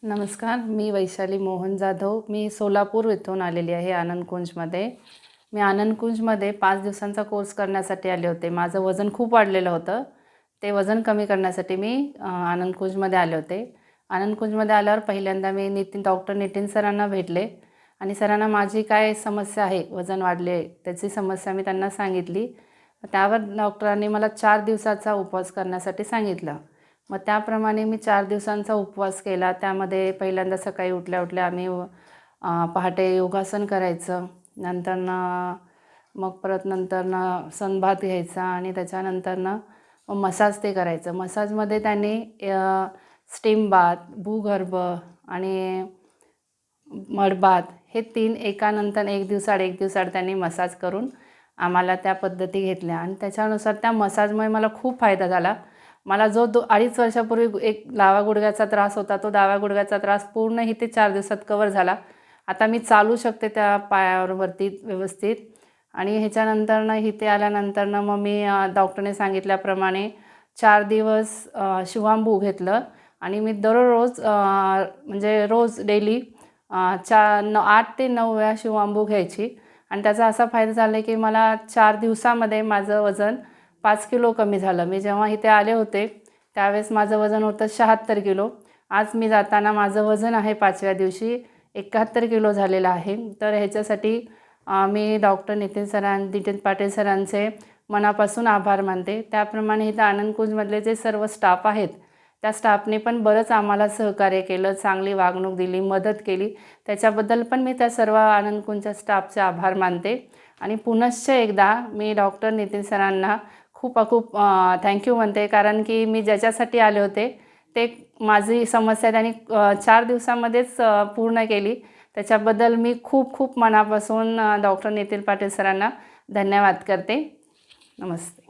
नमस्कार, मी वैशाली मोहन जाधव. मी सोलापूर येथून आलेली आहे आनंदकुंजमध्ये. मी आनंदकुंजमध्ये 5 दिवसांचा कोर्स करण्यासाठी आले होते. माझं वजन खूप वाढलेलं होतं. ते वजन कमी करण्यासाठी मी आनंदकुंजमध्ये आले होते. आनंदकुंजमध्ये आल्यावर पहिल्यांदा मी डॉक्टर नितीन सरांना भेटले आणि सरांना माझी काय समस्या आहे, वजन वाढले त्याची समस्या मी त्यांना सांगितली. त्यावर डॉक्टरांनी मला 4 दिवसाचा उपवास करण्यासाठी सांगितलं. मग त्याप्रमाणे मी 4 दिवसांचा उपवास केला. त्यामध्ये पहिल्यांदा सकाळी उठल्या-उठल्या आम्ही पहाटे योगासन करायचं. नंतरनं मग परत नंतरनं सनबाथ घ्यायचा आणि त्याच्यानंतरनं मसाज ते करायचं. मसाजमध्ये त्यांनी स्टीम बाथ, भूगर्भ आणि मडबाथ हे 3 एकानंतर एक दिवसाआड एक दिवसाआड त्यांनी मसाज करून आम्हाला त्या पद्धती घेतल्या आणि त्याच्यानुसार त्या मसाजमुळे मला खूप फायदा झाला. मला जो 2-2.5 वर्षापूर्वी एक डावा गुडघ्याचा त्रास होता, तो डाव्या गुडघ्याचा त्रास पूर्ण इथे 4 दिवसात कव्हर झाला. आता मी चालू शकते त्या पायावरती व्यवस्थित आणि ह्याच्यानंतरनं इथे आल्यानंतरनं मग मी डॉक्टरने सांगितल्याप्रमाणे 4 दिवस शिवांबू घेतलं आणि मी दररोज म्हणजे रोज डेली 8 ते 9 वेळा शिवांबू घ्यायची आणि त्याचा असा फायदा झाला की मला 4 दिवसामध्ये माझं वजन 5 किलो कमी झालं. मी जेव्हा इथे आले होते त्यावेळेस माझं वजन होतं 76 किलो. आज मी जाताना माझं वजन आहे 5व्या दिवशी 71 किलो झालेलं आहे. तर ह्याच्यासाठी मी डॉक्टर नितीन पाटील सरांचे मनापासून आभार मानते. त्याप्रमाणे इथं आनंदकुंजमधले जे सर्व स्टाफ आहेत, त्या स्टाफने पण बरंच आम्हाला सहकार्य केलं, चांगली वागणूक दिली, मदत केली. त्याच्याबद्दल पण मी त्या सर्व आनंदकुंजच्या स्टाफचे आभार मानते आणि पुनश्च एकदा मी डॉक्टर नितीन सरांना खूप थँक्यू म्हणते. कारण की मी ज्याच्यासाठी आले होते ते माझी समस्या त्यांनी 4 दिवसामध्येच पूर्ण केली. त्याच्याबद्दल मी खूप मनापासून डॉक्टर नितीन पाटील सरांना धन्यवाद करते. नमस्ते.